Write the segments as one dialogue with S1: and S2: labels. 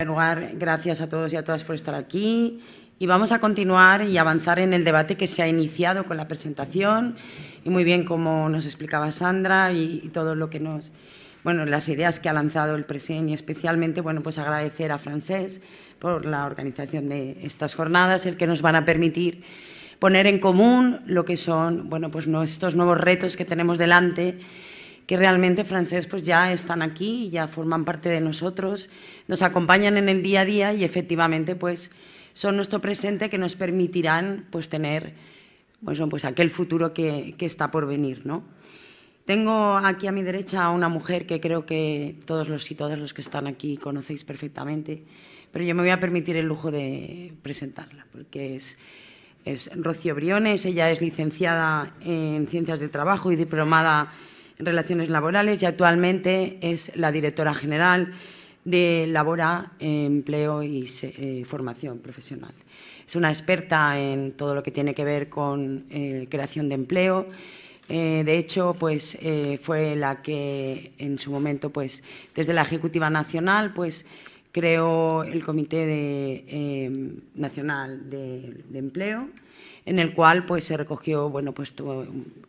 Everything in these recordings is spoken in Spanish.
S1: En primer lugar, gracias a todos y a todas por estar aquí y vamos a continuar y avanzar en el debate que se ha iniciado con la presentación y muy bien como nos explicaba Sandra y todo lo que las ideas que ha lanzado el presidente y especialmente, pues agradecer a Francesc por la organización de estas jornadas, el que nos van a permitir poner en común lo que son, estos nuevos retos que tenemos delante, que realmente, Francesc, ya están aquí, ya forman parte de nosotros, nos acompañan en el día a día y efectivamente son nuestro presente que nos permitirán tener aquel futuro que está por venir, ¿no? Tengo aquí a mi derecha a una mujer que creo que todos los y todas los que están aquí conocéis perfectamente, pero yo me voy a permitir el lujo de presentarla, porque es Rocío Briones. Ella es licenciada en Ciencias del Trabajo y diplomada en Relaciones Laborales y actualmente es la directora general de Labora, Empleo y Formación Profesional. Es una experta en todo lo que tiene que ver con creación de empleo. De hecho, fue la que en su momento, desde la Ejecutiva Nacional, creó el Comité Nacional de Empleo, en el cual se recogió,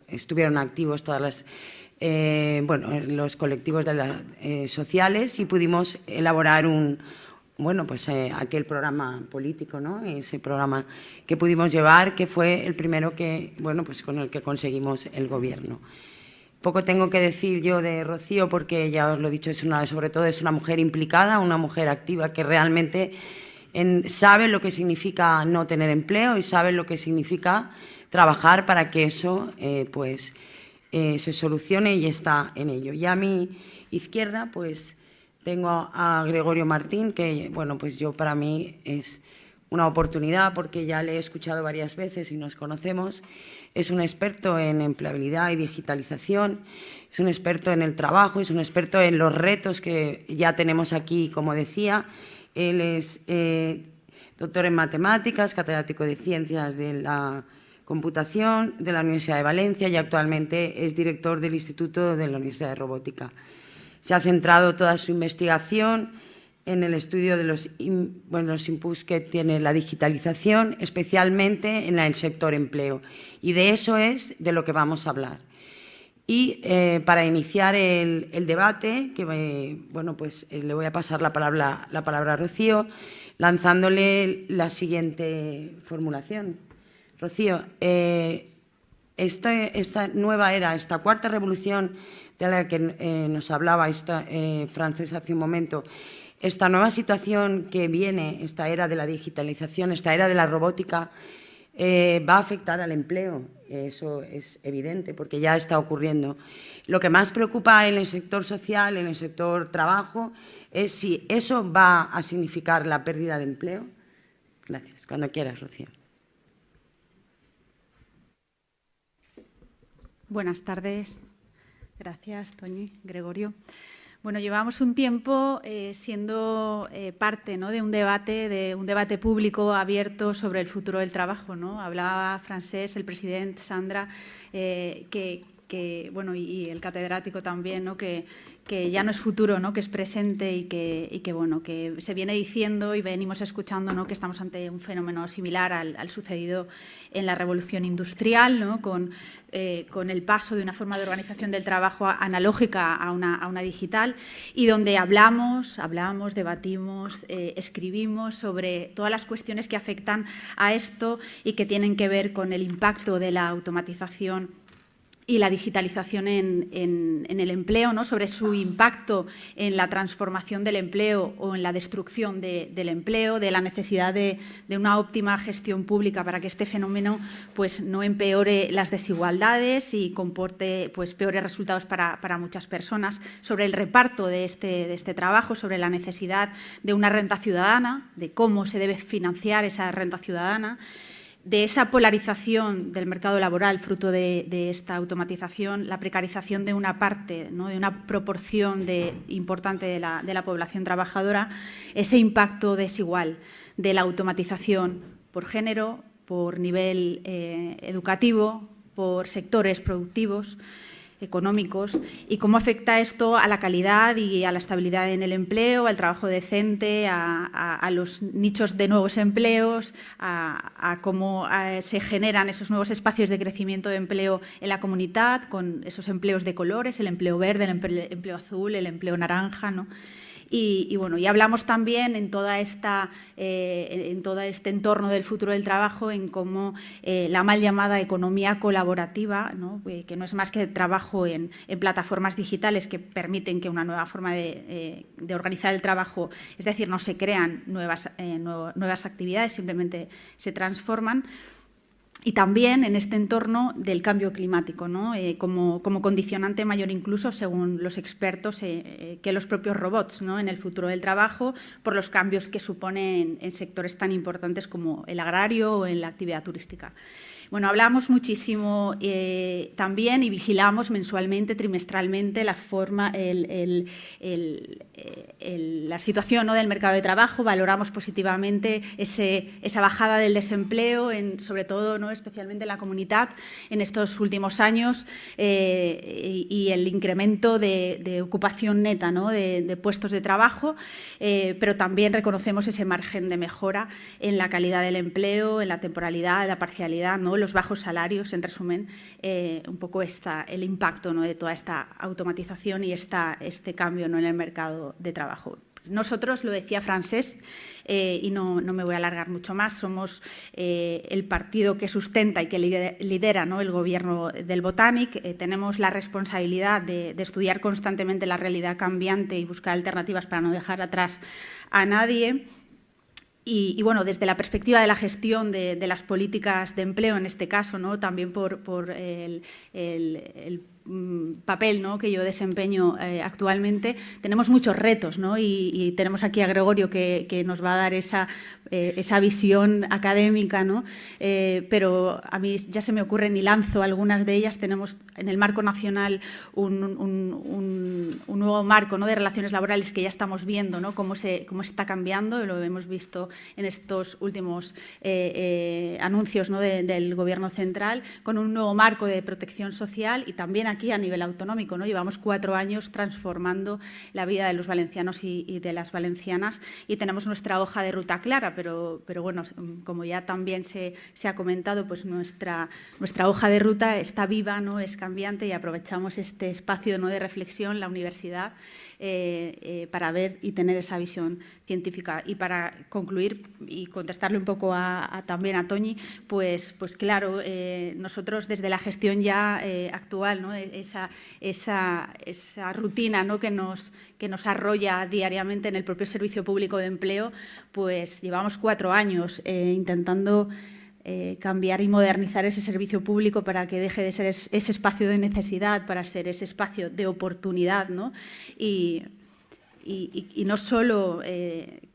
S1: estuvieron activos todas las los colectivos sociales y pudimos elaborar aquel programa político, ¿no? Ese programa que pudimos llevar, que fue el primero con el que conseguimos el gobierno. Poco tengo que decir yo de Rocío porque ya os lo he dicho, sobre todo es una mujer implicada, una mujer activa que realmente sabe lo que significa no tener empleo y sabe lo que significa trabajar para que eso se solucione y está en ello. Y a mi izquierda tengo a Gregorio Martín, que para mí es una oportunidad porque ya le he escuchado varias veces y nos conocemos. Es un experto en empleabilidad y digitalización, es un experto en el trabajo, es un experto en los retos que ya tenemos aquí, como decía. Él es doctor en matemáticas, catedrático de Ciencias de la Computación de la Universidad de Valencia y actualmente es director del Instituto de la Universidad de Robótica. Se ha centrado toda su investigación en el estudio de los inputs que tiene la digitalización, especialmente en el sector empleo. Y de eso es de lo que vamos a hablar. Y para iniciar el debate, le voy a pasar la palabra a Rocío, lanzándole la siguiente formulación. Rocío, esta nueva era, esta cuarta revolución de la que nos hablaba Francesc hace un momento, esta nueva situación que viene, esta era de la digitalización, esta era de la robótica, va a afectar al empleo. Eso es evidente porque ya está ocurriendo. Lo que más preocupa en el sector social, en el sector trabajo, es si eso va a significar la pérdida de empleo. Gracias. Cuando quieras, Rocío.
S2: Buenas tardes. Gracias, Toñi, Gregorio. Bueno, llevamos un tiempo siendo parte, ¿no?, de un debate público abierto sobre el futuro del trabajo, ¿no? Hablaba Francesc, el presidente, Sandra, y el catedrático también, ¿no?, que ya no es futuro, ¿no?, que es presente y que se viene diciendo y venimos escuchando, ¿no?, que estamos ante un fenómeno similar al sucedido en la revolución industrial, ¿no?, con el paso de una forma de organización del trabajo analógica a una digital, y donde hablamos, debatimos, escribimos sobre todas las cuestiones que afectan a esto y que tienen que ver con el impacto de la automatización y la digitalización en el empleo, ¿no?, sobre su impacto en la transformación del empleo o en la destrucción del empleo, de la necesidad de una óptima gestión pública para que este fenómeno no empeore las desigualdades y comporte peores resultados para muchas personas, sobre el reparto de este trabajo, sobre la necesidad de una renta ciudadana, de cómo se debe financiar esa renta ciudadana, de esa polarización del mercado laboral fruto de esta automatización, la precarización de una parte, ¿no?, de una proporción importante de la población trabajadora, ese impacto desigual de la automatización por género, por nivel educativo, por sectores productivos, económicos y cómo afecta esto a la calidad y a la estabilidad en el empleo, al trabajo decente, a los nichos de nuevos empleos, a cómo se generan esos nuevos espacios de crecimiento de empleo en la comunidad, con esos empleos de colores, el empleo verde, el empleo azul, el empleo naranja, ¿no? Y bueno, y hablamos también en todo este entorno del futuro del trabajo, en cómo la mal llamada economía colaborativa, ¿no? Que no es más que trabajo en plataformas digitales que permiten que una nueva forma de organizar el trabajo, es decir, no se crean nuevas actividades, simplemente se transforman. Y también en este entorno del cambio climático, ¿no? Como condicionante mayor incluso, según los expertos, que los propios robots, ¿no? En el futuro del trabajo, por los cambios que suponen en sectores tan importantes como el agrario o en la actividad turística. Bueno, hablamos muchísimo también y vigilamos mensualmente, trimestralmente, la situación, ¿no? del mercado de trabajo. Valoramos positivamente esa bajada del desempleo, sobre todo, ¿no? especialmente en la comunidad, en estos últimos años, y el incremento de ocupación neta, ¿no? de puestos de trabajo, pero también reconocemos ese margen de mejora en la calidad del empleo, en la temporalidad, en la parcialidad, ¿no? los bajos salarios, en resumen, un poco el impacto, ¿no? de toda esta automatización y este cambio, ¿no? en el mercado de trabajo. Nosotros, lo decía Francesc, y no me voy a alargar mucho más, somos el partido que sustenta y que lidera, ¿no? el gobierno del Botànic. Tenemos la responsabilidad de estudiar constantemente la realidad cambiante y buscar alternativas para no dejar atrás a nadie. Y bueno, desde la perspectiva de la gestión de las políticas de empleo, en este caso, ¿no? también por el papel, ¿no? que yo desempeño actualmente, tenemos muchos retos, ¿no? y tenemos aquí a Gregorio que nos va a dar esa visión académica, ¿no? Pero a mí ya se me ocurren y lanzo algunas de ellas. Tenemos en el marco nacional un nuevo marco, ¿no? de relaciones laborales que ya estamos viendo, ¿no? cómo está cambiando, lo hemos visto en estos últimos anuncios, ¿no? del Gobierno central, con un nuevo marco de protección social y también aquí a nivel autonómico, ¿no? Llevamos 4 años transformando la vida de los valencianos y de las valencianas y tenemos nuestra hoja de ruta clara, pero bueno, como ya también se ha comentado, pues nuestra hoja de ruta está viva, ¿no? es cambiante y aprovechamos este espacio, ¿no? de reflexión, la universidad, para ver y tener esa visión científica. Y para concluir y contestarle un poco también a Toñi, pues claro, nosotros desde la gestión ya actual, ¿no? esa rutina, ¿no? que nos arrolla diariamente en el propio Servicio Público de Empleo, pues llevamos 4 años intentando cambiar y modernizar ese servicio público para que deje de ser ese espacio de necesidad, para ser ese espacio de oportunidad, ¿no? Y no solo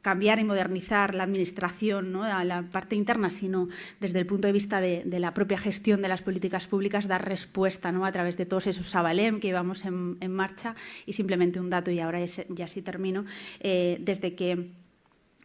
S2: cambiar y modernizar la administración, ¿no? a la parte interna, sino desde el punto de vista de la propia gestión de las políticas públicas, dar respuesta, ¿no? a través de todos esos Sabalem que llevamos en marcha. Y simplemente un dato, y ahora ya sí termino, desde que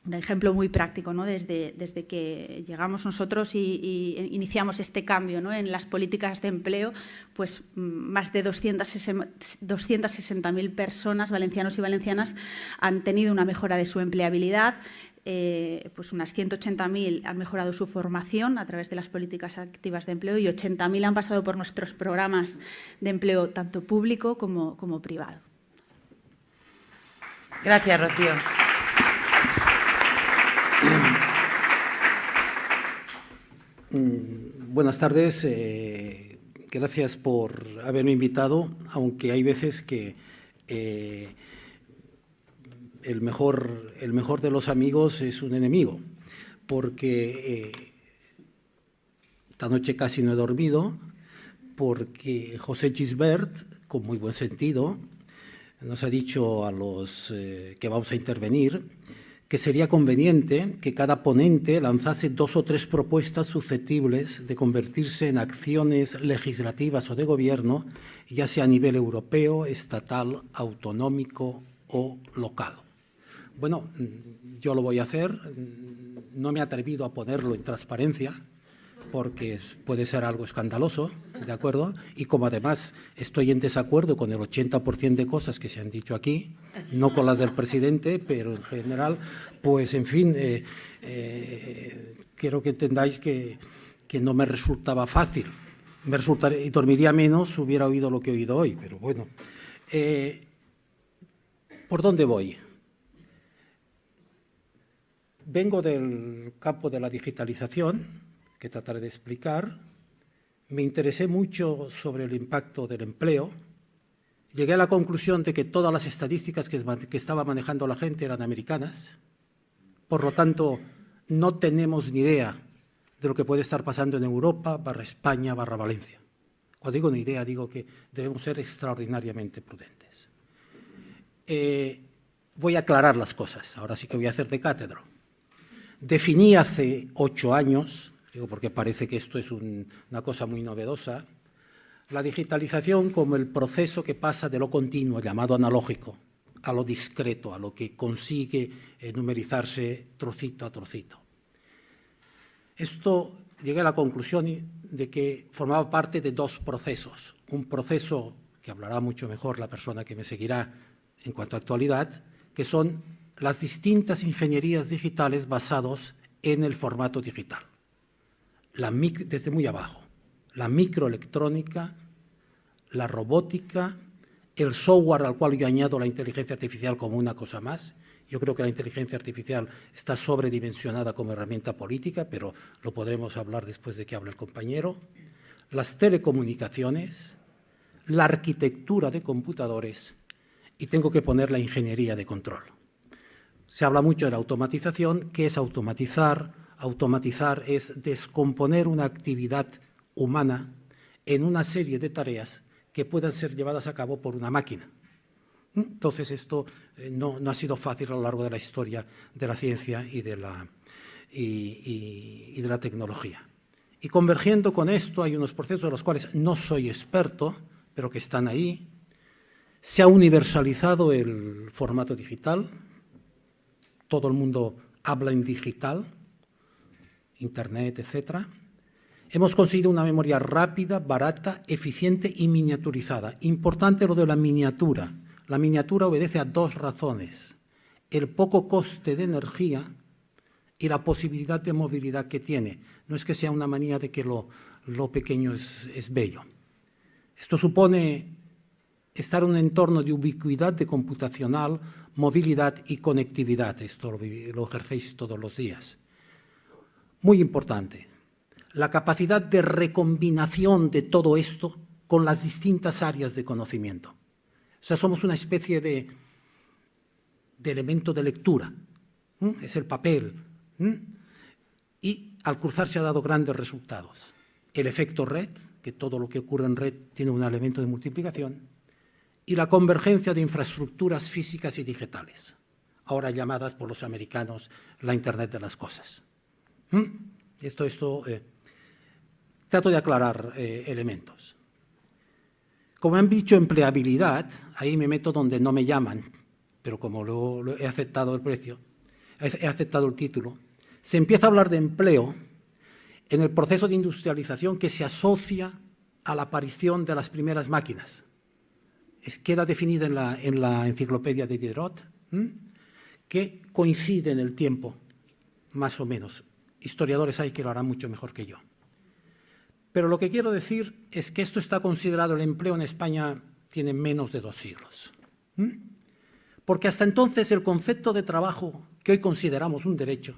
S2: un ejemplo muy práctico, ¿no? desde que llegamos nosotros y iniciamos este cambio, ¿no? en las políticas de empleo, pues más de 260.000 personas, valencianos y valencianas, han tenido una mejora de su empleabilidad. Pues unas 180.000 han mejorado su formación a través de las políticas activas de empleo y 80.000 han pasado por nuestros programas de empleo, tanto público como privado.
S1: Gracias, Rocío.
S3: Buenas tardes, gracias por haberme invitado, aunque hay veces que el mejor de los amigos es un enemigo, porque esta noche casi no he dormido, porque José Gisbert, con muy buen sentido, nos ha dicho a los que vamos a intervenir que sería conveniente que cada ponente lanzase 2 o 3 propuestas susceptibles de convertirse en acciones legislativas o de gobierno, ya sea a nivel europeo, estatal, autonómico o local. Bueno, yo lo voy a hacer, no me he atrevido a ponerlo en transparencia, porque puede ser algo escandaloso, ¿de acuerdo? Y como además estoy en desacuerdo con el 80% de cosas que se han dicho aquí, no con las del presidente, pero en general, pues en fin, quiero que entendáis que no me resultaba fácil. Y dormiría menos si hubiera oído lo que he oído hoy, pero bueno. ¿Por dónde voy? Vengo del campo de la digitalización, que trataré de explicar. Me interesé mucho sobre el impacto del empleo. Llegué a la conclusión de que todas las estadísticas que estaba manejando la gente eran americanas. Por lo tanto, no tenemos ni idea de lo que puede estar pasando en Europa, /España, /Valencia. Cuando digo ni idea, digo que debemos ser extraordinariamente prudentes. Voy a aclarar las cosas, ahora sí que voy a hacer de cátedra. Definí hace 8 años, digo porque parece que esto es una cosa muy novedosa, la digitalización como el proceso que pasa de lo continuo, llamado analógico, a lo discreto, a lo que consigue numerizarse trocito a trocito. Esto llegué a la conclusión de que formaba parte de 2 procesos. Un proceso que hablará mucho mejor la persona que me seguirá en cuanto a actualidad, que son las distintas ingenierías digitales basadas en el formato digital. Desde muy abajo, la microelectrónica, la robótica, el software al cual yo añado la inteligencia artificial como una cosa más. Yo creo que la inteligencia artificial está sobredimensionada como herramienta política, pero lo podremos hablar después de que hable el compañero. Las telecomunicaciones, la arquitectura de computadores y tengo que poner la ingeniería de control. Se habla mucho de la automatización. ¿Qué es automatizar? Automatizar es descomponer una actividad humana en una serie de tareas que puedan ser llevadas a cabo por una máquina. Entonces, esto no ha sido fácil a lo largo de la historia de la ciencia y de la tecnología. Y convergiendo con esto, hay unos procesos de los cuales no soy experto, pero que están ahí. Se ha universalizado el formato digital. Todo el mundo habla en digital, Internet, etc. Hemos conseguido una memoria rápida, barata, eficiente y miniaturizada. Importante lo de la miniatura. La miniatura obedece a 2 razones: el poco coste de energía y la posibilidad de movilidad que tiene. No es que sea una manía de que lo pequeño es bello. Esto supone estar en un entorno de ubicuidad de computacional, movilidad y conectividad. Esto lo ejercéis todos los días. Muy importante, la capacidad de recombinación de todo esto con las distintas áreas de conocimiento. O sea, somos una especie de elemento de lectura. Es el papel. Y al cruzar se ha dado grandes resultados. El efecto red, que todo lo que ocurre en red tiene un elemento de multiplicación, y la convergencia de infraestructuras físicas y digitales, ahora llamadas por los americanos la Internet de las cosas. Trato de aclarar elementos. Como han dicho empleabilidad, ahí me meto donde no me llaman, pero como he aceptado el precio, he aceptado el título, se empieza a hablar de empleo en el proceso de industrialización que se asocia a la aparición de las primeras máquinas. Queda definida en la enciclopedia de Diderot, que coincide en el tiempo, más o menos. Historiadores hay que lo harán mucho mejor que yo. Pero lo que quiero decir es que esto está considerado, el empleo en España tiene menos de 2 siglos. Porque hasta entonces el concepto de trabajo, que hoy consideramos un derecho,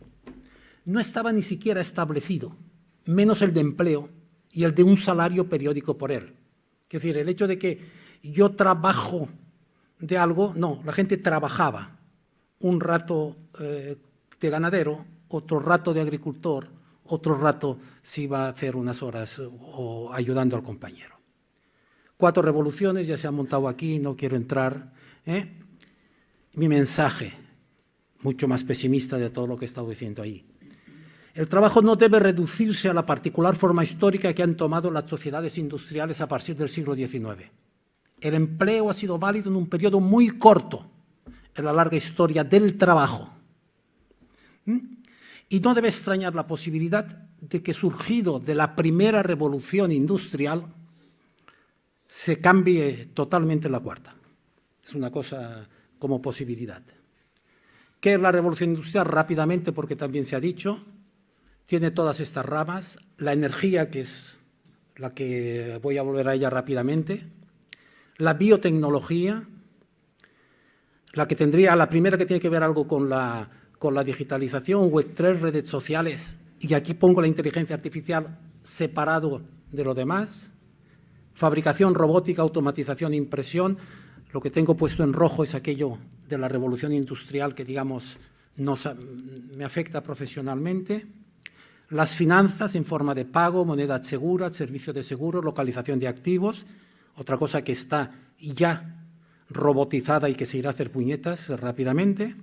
S3: no estaba ni siquiera establecido, menos el de empleo y el de un salario periódico por él. Es decir, el hecho de que yo trabajo de algo, no, la gente trabajaba un rato de ganadero, otro rato de agricultor, otro rato se iba a hacer unas horas o ayudando al compañero. 4 revoluciones, ya se han montado aquí, no quiero entrar. Mi mensaje, mucho más pesimista de todo lo que he estado diciendo ahí. El trabajo no debe reducirse a la particular forma histórica que han tomado las sociedades industriales a partir del siglo XIX. El empleo ha sido válido en un periodo muy corto en la larga historia del trabajo. Y no debe extrañar la posibilidad de que surgido de la primera revolución industrial se cambie totalmente la cuarta. Es una cosa como posibilidad. ¿Qué es la revolución industrial? Rápidamente, porque también se ha dicho, tiene todas estas ramas, la energía, que es la que voy a volver a ella rápidamente, la biotecnología, la primera que tiene que ver algo con la digitalización, Web3, redes sociales, y aquí pongo la inteligencia artificial separado de lo demás, fabricación, robótica, automatización, impresión. Lo que tengo puesto en rojo es aquello de la revolución industrial que, digamos, me afecta profesionalmente. Las finanzas en forma de pago, moneda segura, servicio de seguro, localización de activos, otra cosa que está ya robotizada y que se irá a hacer puñetas rápidamente,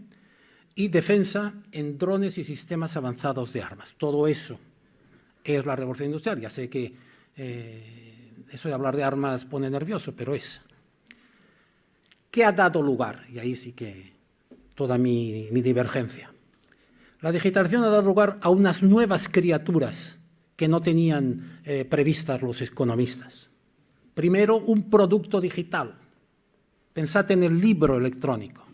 S3: y defensa en drones y sistemas avanzados de armas. Todo eso es la revolución industrial. Ya sé que eso de hablar de armas pone nervioso, pero es. ¿Qué ha dado lugar? Y ahí sí que toda mi divergencia. La digitalización ha dado lugar a unas nuevas criaturas que no tenían previstas los economistas. Primero, un producto digital. Pensad en el libro electrónico.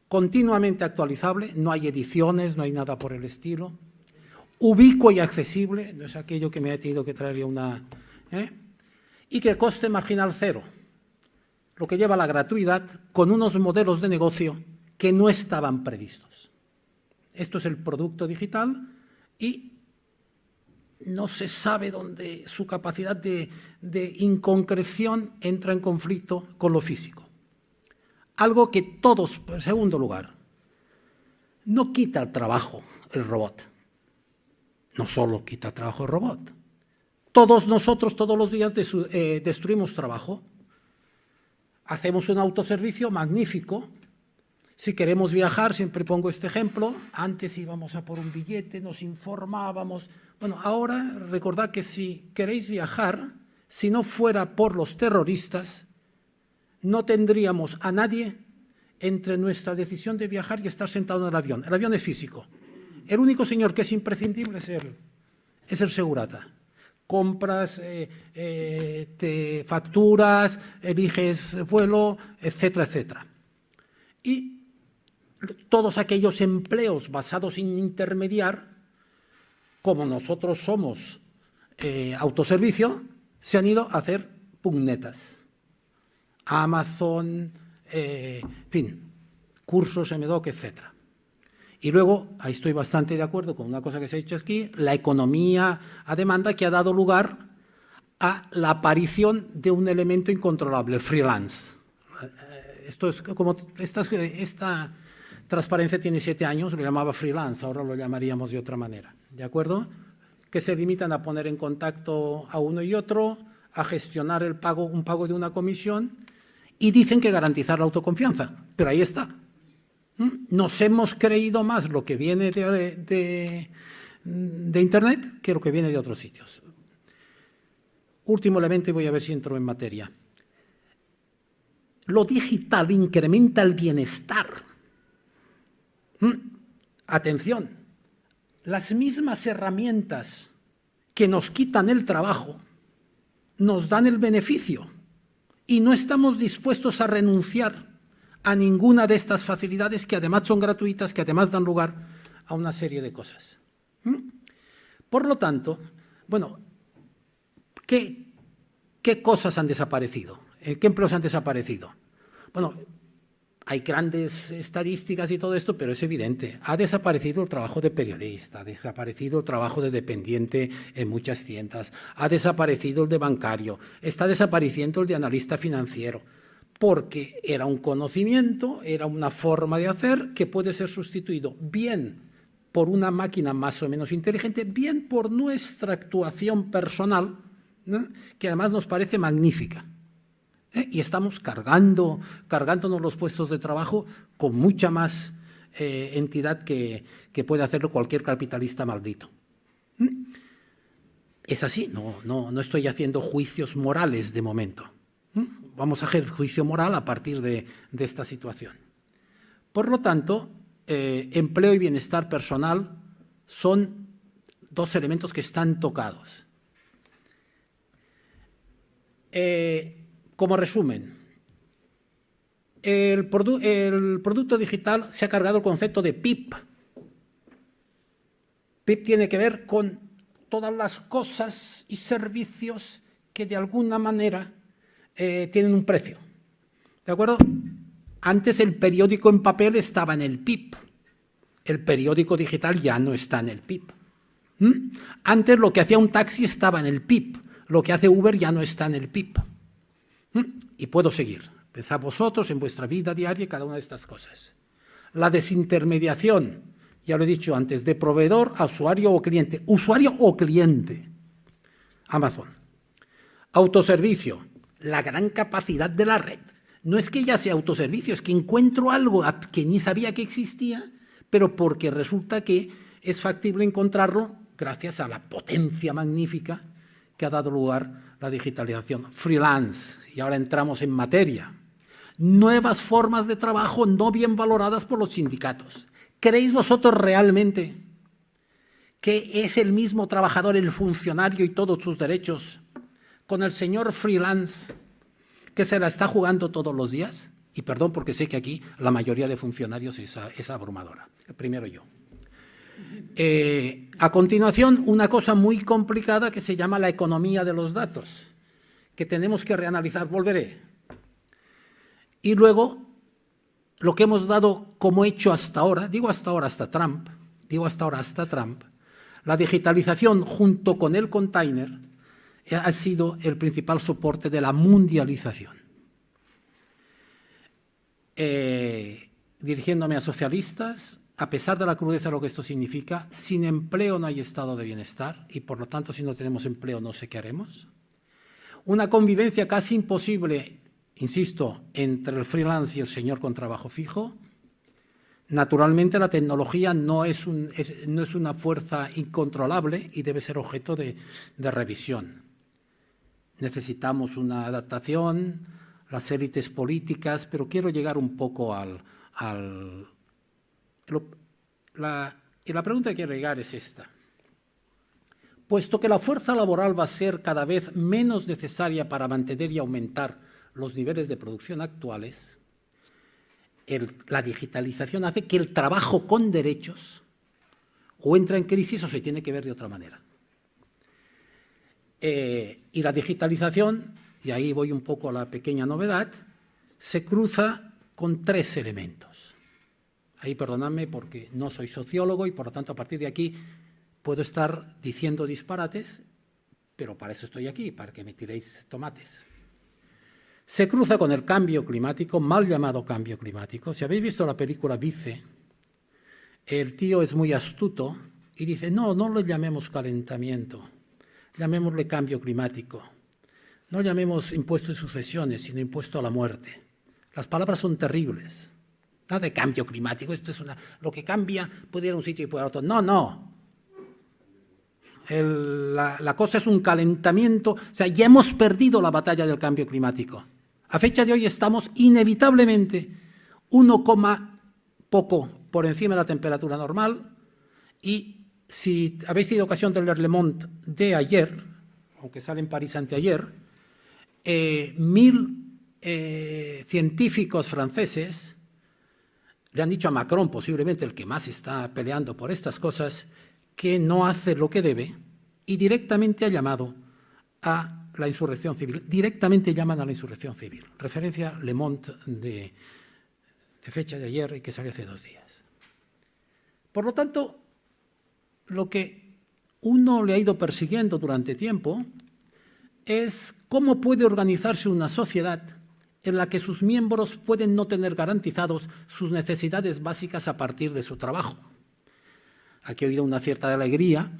S3: Continuamente actualizable, no hay ediciones, no hay nada por el estilo. Ubicuo y accesible, no es aquello que me ha tenido que traer una... Y que coste marginal cero, lo que lleva a la gratuidad con unos modelos de negocio que no estaban previstos. Esto es el producto digital y no se sabe dónde su capacidad de inconcreción entra en conflicto con lo físico. Algo que todos, en segundo lugar, no quita el trabajo el robot. No solo quita el trabajo el robot. Todos nosotros, todos los días, destruimos trabajo. Hacemos un autoservicio magnífico. Si queremos viajar, siempre pongo este ejemplo, antes íbamos a por un billete, nos informábamos. Bueno, ahora recordad que si queréis viajar, si no fuera por los terroristas, no tendríamos a nadie entre nuestra decisión de viajar y estar sentado en el avión. El avión es físico. El único señor que es imprescindible es el segurata. Compras, te facturas, eliges vuelo, etcétera, etcétera. Y todos aquellos empleos basados en intermediar, como nosotros somos autoservicio, se han ido a hacer pugnetas. Amazon, en fin, cursos, MDoc, etcétera. Y luego, ahí estoy bastante de acuerdo con una cosa que se ha dicho aquí, la economía a demanda que ha dado lugar a la aparición de un elemento incontrolable, el freelance. Esto es como esta transparencia tiene 7 años, lo llamaba freelance, ahora lo llamaríamos de otra manera, ¿de acuerdo? Que se limitan a poner en contacto a uno y otro, a gestionar el pago, un pago de una comisión, y dicen que garantizar la autoconfianza, pero ahí está. Nos hemos creído más lo que viene de Internet que lo que viene de otros sitios. Último elemento y voy a ver si entro en materia. Lo digital incrementa el bienestar. Atención, las mismas herramientas que nos quitan el trabajo nos dan el beneficio y no estamos dispuestos a renunciar a ninguna de estas facilidades que además son gratuitas, que además dan lugar a una serie de cosas. Por lo tanto, bueno, ¿qué cosas han desaparecido? ¿Qué empleos han desaparecido? Bueno, hay grandes estadísticas y todo esto, pero es evidente. Ha desaparecido el trabajo de periodista, ha desaparecido el trabajo de dependiente en muchas tiendas, ha desaparecido el de bancario, está desapareciendo el de analista financiero, porque era un conocimiento, era una forma de hacer que puede ser sustituido bien por una máquina más o menos inteligente, bien por nuestra actuación personal, ¿no? Que además nos parece magnífica. Y estamos cargándonos los puestos de trabajo con mucha más entidad que puede hacerlo cualquier capitalista maldito. Es así, no estoy haciendo juicios morales de momento. Vamos a hacer juicio moral a partir de esta situación. Por lo tanto, empleo y bienestar personal son dos elementos que están tocados. Como resumen, el producto digital se ha cargado el concepto de PIB. PIB tiene que ver con todas las cosas y servicios que de alguna manera tienen un precio. ¿De acuerdo? Antes el periódico en papel estaba en el PIB. El periódico digital ya no está en el PIB. Antes lo que hacía un taxi estaba en el PIB. Lo que hace Uber ya no está en el PIB. Y puedo seguir. Pensad vosotros en vuestra vida diaria cada una de estas cosas. La desintermediación, ya lo he dicho antes, de proveedor a usuario o cliente. Usuario o cliente. Amazon. Autoservicio. La gran capacidad de la red. No es que ya sea autoservicio, es que encuentro algo que ni sabía que existía, pero porque resulta que es factible encontrarlo gracias a la potencia magnífica que ha dado lugar la digitalización. Freelance, y ahora entramos en materia. Nuevas formas de trabajo no bien valoradas por los sindicatos. ¿Creéis vosotros realmente que es el mismo trabajador, el funcionario y todos sus derechos con el señor freelance que se la está jugando todos los días? Y perdón, porque sé que aquí la mayoría de funcionarios es abrumadora. Primero yo. A continuación, una cosa muy complicada que se llama la economía de los datos, que tenemos que reanalizar. Volveré. Y luego, lo que hemos dado como hecho hasta ahora, digo hasta ahora hasta Trump, la digitalización junto con el container ha sido el principal soporte de la mundialización. Dirigiéndome a socialistas, a pesar de la crudeza de lo que esto significa, sin empleo no hay estado de bienestar y, por lo tanto, si no tenemos empleo no sé qué haremos. Una convivencia casi imposible, insisto, entre el freelance y el señor con trabajo fijo. Naturalmente, la tecnología no es una fuerza incontrolable y debe ser objeto de revisión. Necesitamos una adaptación, las élites políticas, pero quiero llegar un poco y la pregunta que quiero llegar es esta. Puesto que la fuerza laboral va a ser cada vez menos necesaria para mantener y aumentar los niveles de producción actuales, la digitalización hace que el trabajo con derechos o entra en crisis o se tiene que ver de otra manera. Y la digitalización, y ahí voy un poco a la pequeña novedad, se cruza con tres elementos. Ahí perdonadme porque no soy sociólogo y por lo tanto a partir de aquí puedo estar diciendo disparates, pero para eso estoy aquí, para que me tiréis tomates. Se cruza con el cambio climático, mal llamado cambio climático. Si habéis visto la película Vice, el tío es muy astuto y dice, no lo llamemos calentamiento, llamémosle cambio climático. No llamemos impuesto de sucesiones, sino impuesto a la muerte. Las palabras son terribles. Nada de cambio climático, esto es lo que cambia puede ir a un sitio y puede ir a otro. No. La cosa es un calentamiento, o sea, ya hemos perdido la batalla del cambio climático. A fecha de hoy estamos inevitablemente 1, poco por encima de la temperatura normal y si habéis tenido ocasión de leer Le Monde de ayer, aunque sale en París anteayer, 1000 científicos franceses le han dicho a Macron, posiblemente el que más está peleando por estas cosas, que no hace lo que debe y directamente ha llamado a la insurrección civil. Directamente llaman a la insurrección civil. Referencia Le Monde de fecha de ayer y que salió hace 2 días. Por lo tanto, lo que uno le ha ido persiguiendo durante tiempo es cómo puede organizarse una sociedad en la que sus miembros pueden no tener garantizados sus necesidades básicas a partir de su trabajo. Aquí he oído una cierta alegría,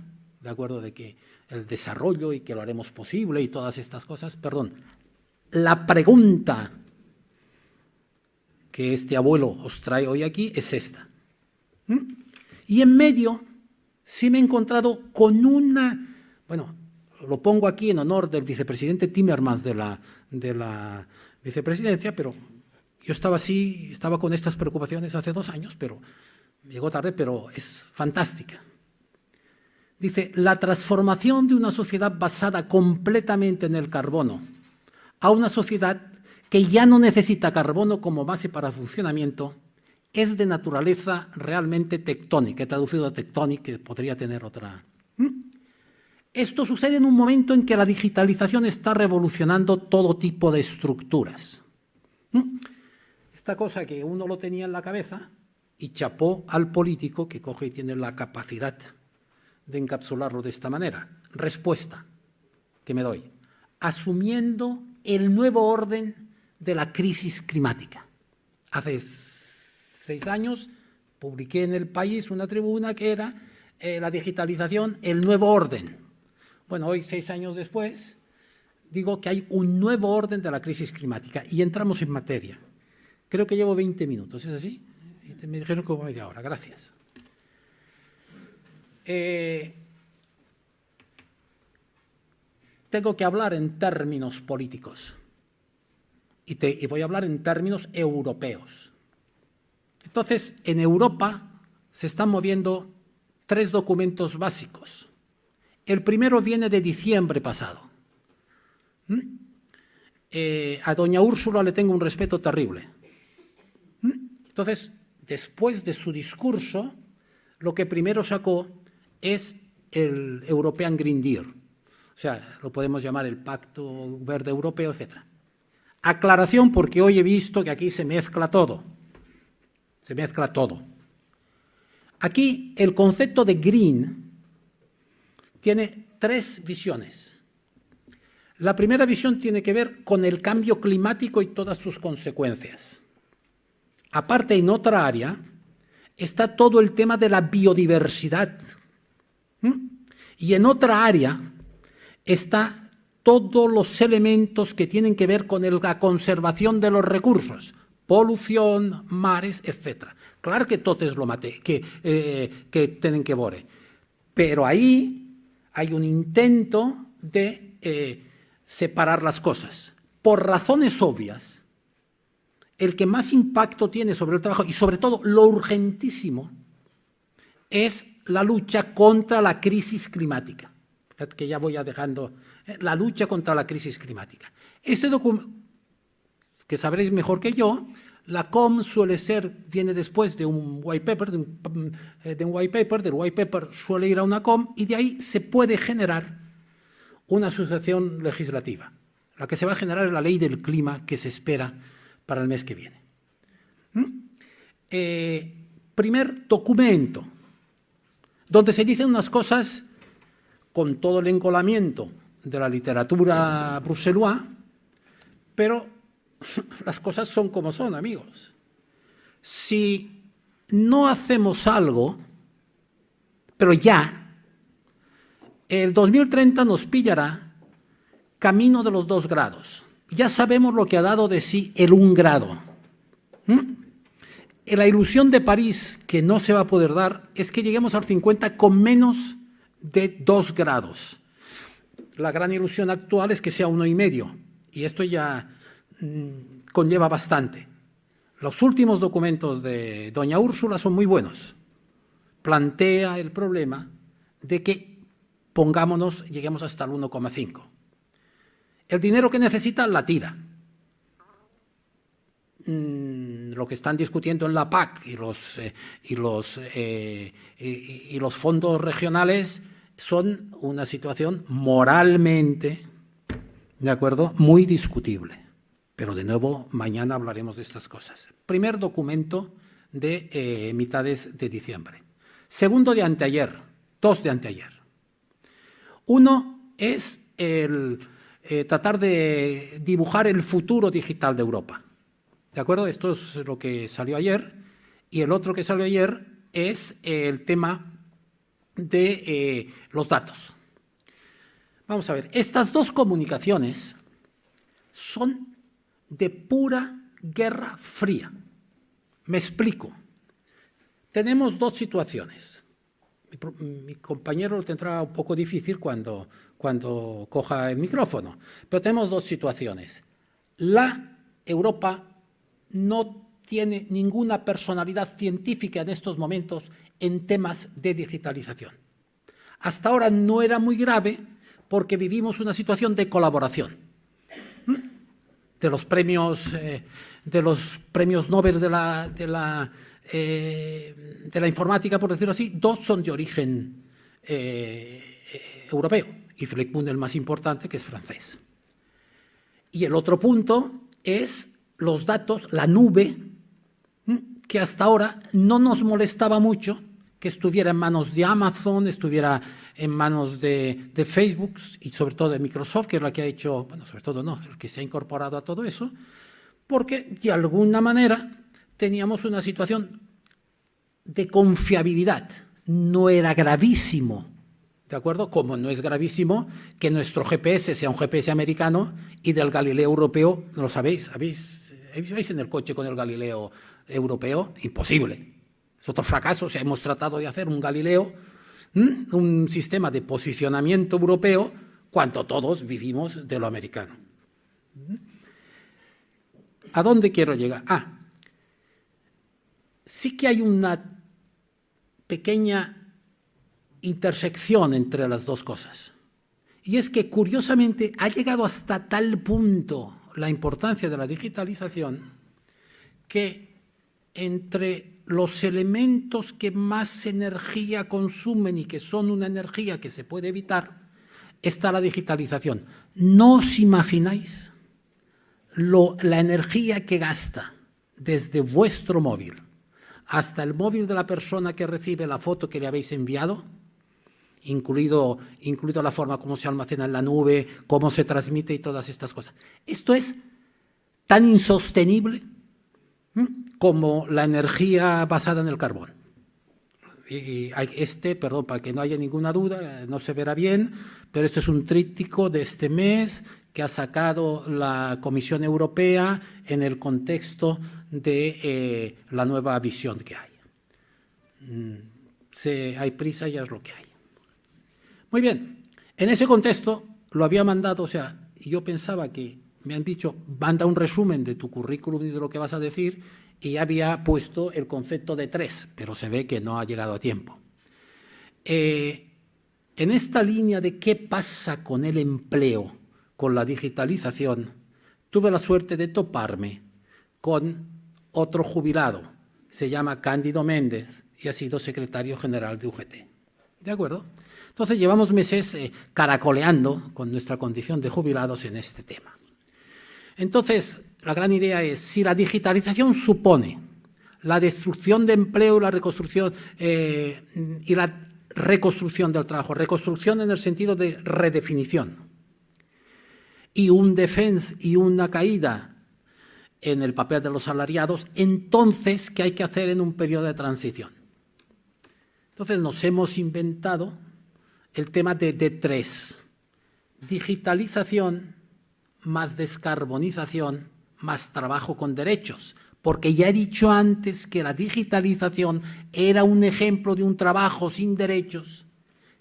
S3: de acuerdo, de que el desarrollo y que lo haremos posible y todas estas cosas. Perdón, la pregunta que este abuelo os trae hoy aquí es esta. Y en medio sí me he encontrado con lo pongo aquí en honor del vicepresidente Timmermans de la vicepresidencia, pero yo estaba con estas preocupaciones hace 2 años, pero llegó tarde, pero es fantástica. Dice, la transformación de una sociedad basada completamente en el carbono a una sociedad que ya no necesita carbono como base para funcionamiento es de naturaleza realmente tectónica. He traducido a tectónica, que podría tener otra. Esto sucede en un momento en que la digitalización está revolucionando todo tipo de estructuras. Esta cosa que uno lo tenía en la cabeza y chapó al político que coge y tiene la capacidad de encapsularlo de esta manera. Respuesta que me doy. Asumiendo el nuevo orden de la crisis climática. Hace 6 años publiqué en El País una tribuna que era la digitalización, el nuevo orden. Bueno, hoy, 6 años después, digo que hay un nuevo orden de la crisis climática y entramos en materia. Creo que llevo 20 minutos, ¿es así? Me dijeron como media hora, gracias. Tengo que hablar en términos políticos y voy a hablar en términos europeos. Entonces, en Europa se están moviendo 3 documentos básicos. El primero viene de diciembre pasado. A doña Úrsula le tengo un respeto terrible. Entonces, después de su discurso, lo que primero sacó es el European Green Deal. O sea, lo podemos llamar el Pacto Verde Europeo, etc. Aclaración, porque hoy he visto que aquí se mezcla todo. Se mezcla todo. Aquí el concepto de green tiene 3 visiones. La primera visión tiene que ver con el cambio climático y todas sus consecuencias. Aparte, en otra área, está todo el tema de la biodiversidad. Y en otra área está todos los elementos que tienen que ver con la conservación de los recursos, polución, mares, etc. Claro que totes lo mate, que tienen que ver, pero ahí hay un intento de separar las cosas. Por razones obvias, el que más impacto tiene sobre el trabajo y sobre todo lo urgentísimo es la lucha contra la crisis climática. Fíjate que ya voy dejando la lucha contra la crisis climática. Este documento, que sabréis mejor que yo, la COM viene después de un white paper, del white paper suele ir a una COM y de ahí se puede generar una asociación legislativa. La que se va a generar es la ley del clima que se espera para el mes que viene. Primer documento, donde se dicen unas cosas con todo el encolamiento de la literatura bruxelloise, pero las cosas son como son, amigos. Si no hacemos algo, pero ya, el 2030 nos pillará camino de los 2 grados. Ya sabemos lo que ha dado de sí el 1 grado. La ilusión de París que no se va a poder dar es que lleguemos al 50 con menos de 2 grados. La gran ilusión actual es que sea 1,5, y esto ya conlleva bastante. Los últimos documentos de doña Úrsula son muy buenos. Plantea el problema de que lleguemos hasta el 1,5. El dinero que necesita la tira. Lo que están discutiendo en la PAC y los fondos regionales son una situación moralmente, ¿de acuerdo?, muy discutible. Pero de nuevo, mañana hablaremos de estas cosas. Primer documento de mitades de diciembre. Segundo de anteayer, 2 de anteayer. Uno es tratar de dibujar el futuro digital de Europa. ¿De acuerdo? Esto es lo que salió ayer. Y el otro que salió ayer es el tema de los datos. Vamos a ver, estas 2 comunicaciones son de pura guerra fría. Me explico. Tenemos 2 situaciones. Mi compañero lo tendrá un poco difícil cuando coja el micrófono, pero tenemos 2 situaciones. La Europa no tiene ninguna personalidad científica en estos momentos en temas de digitalización. Hasta ahora no era muy grave porque vivimos una situación de colaboración. De los premios Nobel de la informática, por decirlo así, 2 son de origen europeo, y Philippe Moon, el más importante, que es francés. Y el otro punto es los datos, la nube, que hasta ahora no nos molestaba mucho que estuviera en manos de Amazon, estuviera en manos de Facebook y sobre todo de Microsoft, que es la que ha hecho, bueno, sobre todo no, el que se ha incorporado a todo eso, porque de alguna manera teníamos una situación de confiabilidad. No era gravísimo, ¿de acuerdo? Como no es gravísimo que nuestro GPS sea un GPS americano y del Galileo europeo, ¿no lo sabéis? ¿Vais en el coche con el Galileo europeo? Imposible. Es otro fracaso. O sea, hemos tratado de hacer un Galileo, un sistema de posicionamiento europeo, cuando todos vivimos de lo americano. ¿A dónde quiero llegar? Sí que hay una pequeña intersección entre las dos cosas. Y es que, curiosamente, ha llegado hasta tal punto la importancia de la digitalización que entre los elementos que más energía consumen y que son una energía que se puede evitar, está la digitalización. ¿No os imagináis la energía que gasta desde vuestro móvil hasta el móvil de la persona que recibe la foto que le habéis enviado, incluido la forma como se almacena en la nube, cómo se transmite y todas estas cosas? Esto es tan insostenible como la energía basada en el carbón. Y perdón, para que no haya ninguna duda, no se verá bien, pero esto es un tríptico de este mes que ha sacado la Comisión Europea en el contexto de la nueva visión que hay. Hay prisa, ya es lo que hay. Muy bien, en ese contexto lo había mandado, o sea, yo pensaba que me han dicho, manda un resumen de tu currículum y de lo que vas a decir, y había puesto el concepto de 3, pero se ve que no ha llegado a tiempo. En esta línea de qué pasa con el empleo, con la digitalización, tuve la suerte de toparme con otro jubilado, se llama Cándido Méndez y ha sido secretario general de UGT. ¿De acuerdo? Entonces llevamos meses caracoleando con nuestra condición de jubilados en este tema. Entonces, la gran idea es, si la digitalización supone la destrucción de empleo y la reconstrucción del trabajo, reconstrucción en el sentido de redefinición, y una caída en el papel de los salariados, entonces, ¿qué hay que hacer en un periodo de transición? Entonces, nos hemos inventado el tema de 3. Digitalización más descarbonización, más trabajo con derechos, porque ya he dicho antes que la digitalización era un ejemplo de un trabajo sin derechos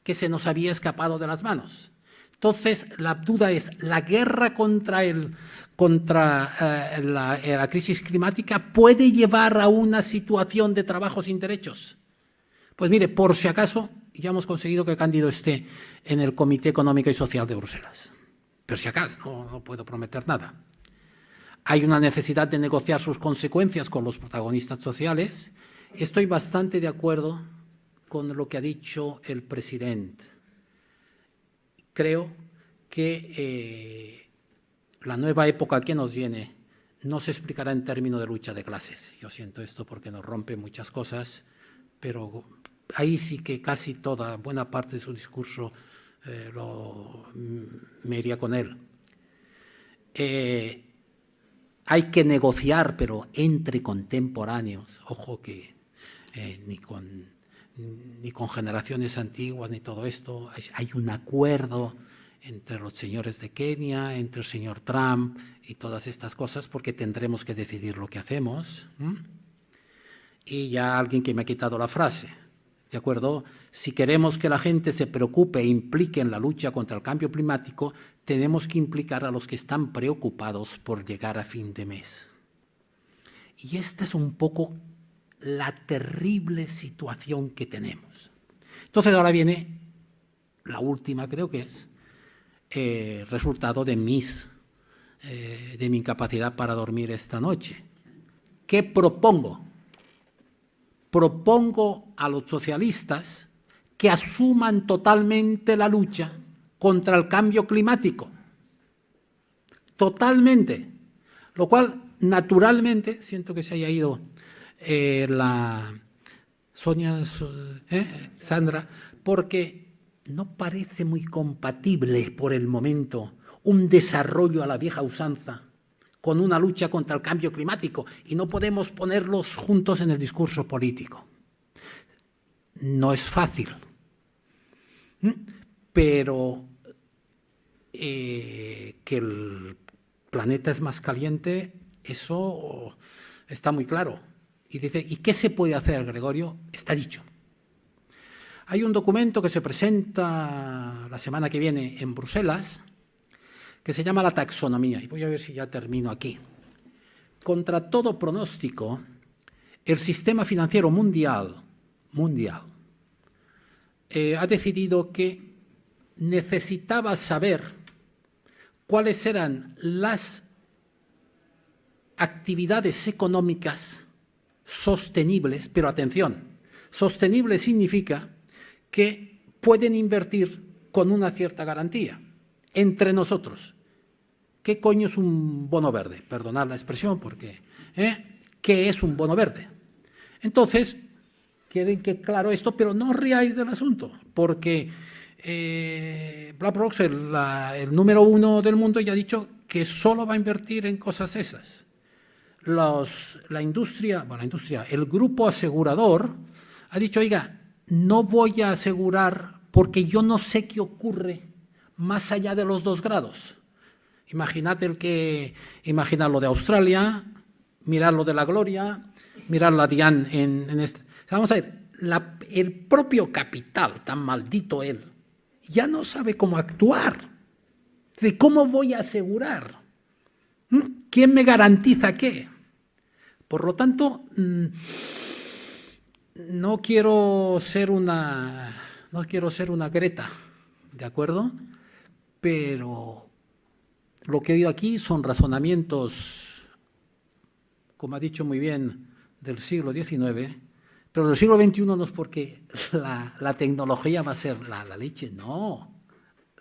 S3: que se nos había escapado de las manos. Entonces, la duda es, ¿la guerra contra la crisis climática puede llevar a una situación de trabajo sin derechos? Pues mire, por si acaso, ya hemos conseguido que Cándido esté en el Comité Económico y Social de Bruselas. Pero si acaso, no puedo prometer nada. Hay una necesidad de negociar sus consecuencias con los protagonistas sociales. Estoy bastante de acuerdo con lo que ha dicho el presidente. Creo que la nueva época que nos viene no se explicará en términos de lucha de clases. Yo siento esto porque nos rompe muchas cosas, pero ahí sí que casi buena parte de su discurso me iría con él. Hay que negociar, pero entre contemporáneos. Ojo que ni con generaciones antiguas ni todo esto. Hay un acuerdo entre los señores de Kenia, entre el señor Trump y todas estas cosas, porque tendremos que decidir lo que hacemos. Y ya alguien que me ha quitado la frase. ¿De acuerdo? Si queremos que la gente se preocupe e implique en la lucha contra el cambio climático, tenemos que implicar a los que están preocupados por llegar a fin de mes. Y esta es un poco la terrible situación que tenemos. Entonces ahora viene la última creo que es, resultado de mi incapacidad para dormir esta noche. ¿Qué propongo? Propongo a los socialistas que asuman totalmente la lucha contra el cambio climático. Totalmente. Lo cual, naturalmente, siento que se haya ido Sandra, porque no parece muy compatible por el momento un desarrollo a la vieja usanza con una lucha contra el cambio climático, y no podemos ponerlos juntos en el discurso político. No es fácil, pero que el planeta es más caliente, eso está muy claro. Y dice, ¿y qué se puede hacer, Gregorio? Está dicho. Hay un documento que se presenta la semana que viene en Bruselas, que se llama la taxonomía, y voy a ver si ya termino aquí. Contra todo pronóstico, el sistema financiero mundial ha decidido que necesitaba saber cuáles eran las actividades económicas sostenibles, pero atención, sostenible significa que pueden invertir con una cierta garantía. Entre nosotros, ¿qué coño es un bono verde? Perdonad la expresión, porque ¿qué es un bono verde? Entonces, quieren que claro esto, pero no os riáis del asunto, porque BlackRock, el número 1 del mundo, ya ha dicho que solo va a invertir en cosas esas. El grupo asegurador ha dicho, oiga, no voy a asegurar porque yo no sé qué ocurre más allá de los 2 grados. Imaginad lo de Australia, mirad lo de la Gloria, mirad la Diane en este. Vamos a ver, el propio capital, tan maldito él, ya no sabe cómo actuar. ¿De cómo voy a asegurar? ¿Quién me garantiza qué? Por lo tanto, no quiero ser una Greta, ¿de acuerdo? Pero lo que he oído aquí son razonamientos, como ha dicho muy bien, del siglo XIX, pero del siglo XXI no es porque la tecnología va a ser la leche, no.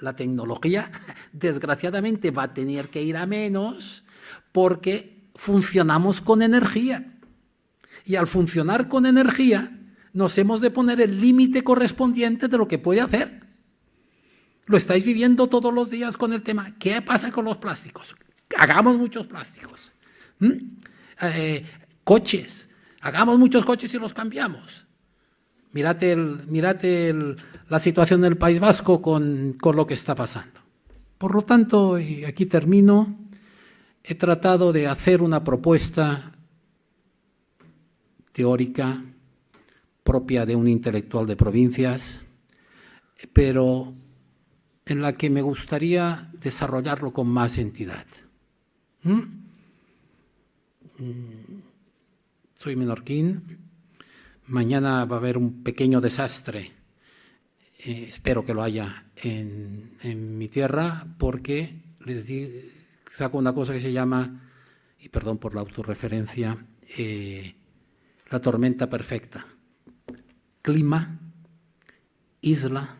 S3: La tecnología, desgraciadamente, va a tener que ir a menos porque funcionamos con energía. Y al funcionar con energía, nos hemos de poner el límite correspondiente de lo que puede hacer. Lo estáis viviendo todos los días con el tema. ¿Qué pasa con los plásticos? Hagamos muchos plásticos. Coches. Hagamos muchos coches y los cambiamos. Mirad la situación del País Vasco con lo que está pasando. Por lo tanto, y aquí termino, he tratado de hacer una propuesta teórica propia de un intelectual de provincias, pero en la que me gustaría desarrollarlo con más entidad. Soy menorquín, mañana va a haber un pequeño desastre, espero que lo haya en mi tierra, porque saco una cosa que se llama, y perdón por la autorreferencia, la tormenta perfecta. Clima, isla,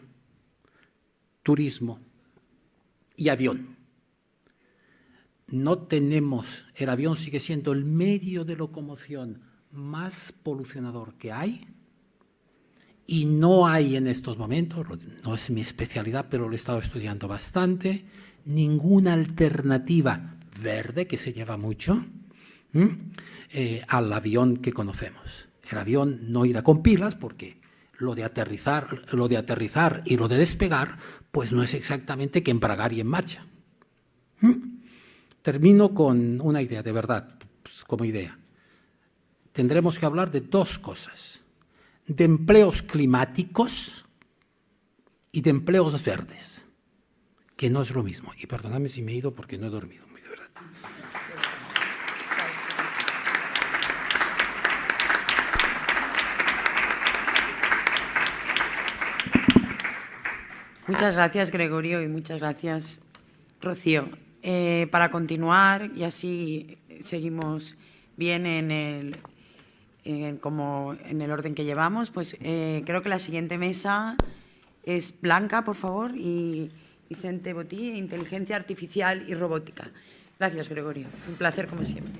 S3: turismo y avión. No tenemos, el avión sigue siendo el medio de locomoción más polucionador que hay, y no hay en estos momentos, no es mi especialidad, pero lo he estado estudiando bastante, ninguna alternativa verde, que se lleva mucho, al avión que conocemos. El avión no irá con pilas porque lo de aterrizar y lo de despegar, pues no es exactamente que embragar y en marcha. Termino con una idea, de verdad, pues como idea. Tendremos que hablar de 2 cosas, de empleos climáticos y de empleos verdes, que no es lo mismo. Y perdóname si me he ido porque no he dormido, de verdad.
S1: Muchas gracias, Gregorio, y muchas gracias, Rocío. Para continuar, y así seguimos bien como en el orden que llevamos, pues creo que la siguiente mesa es Blanca, por favor, y Vicente Botí, Inteligencia Artificial y Robótica. Gracias, Gregorio. Es un placer, como siempre.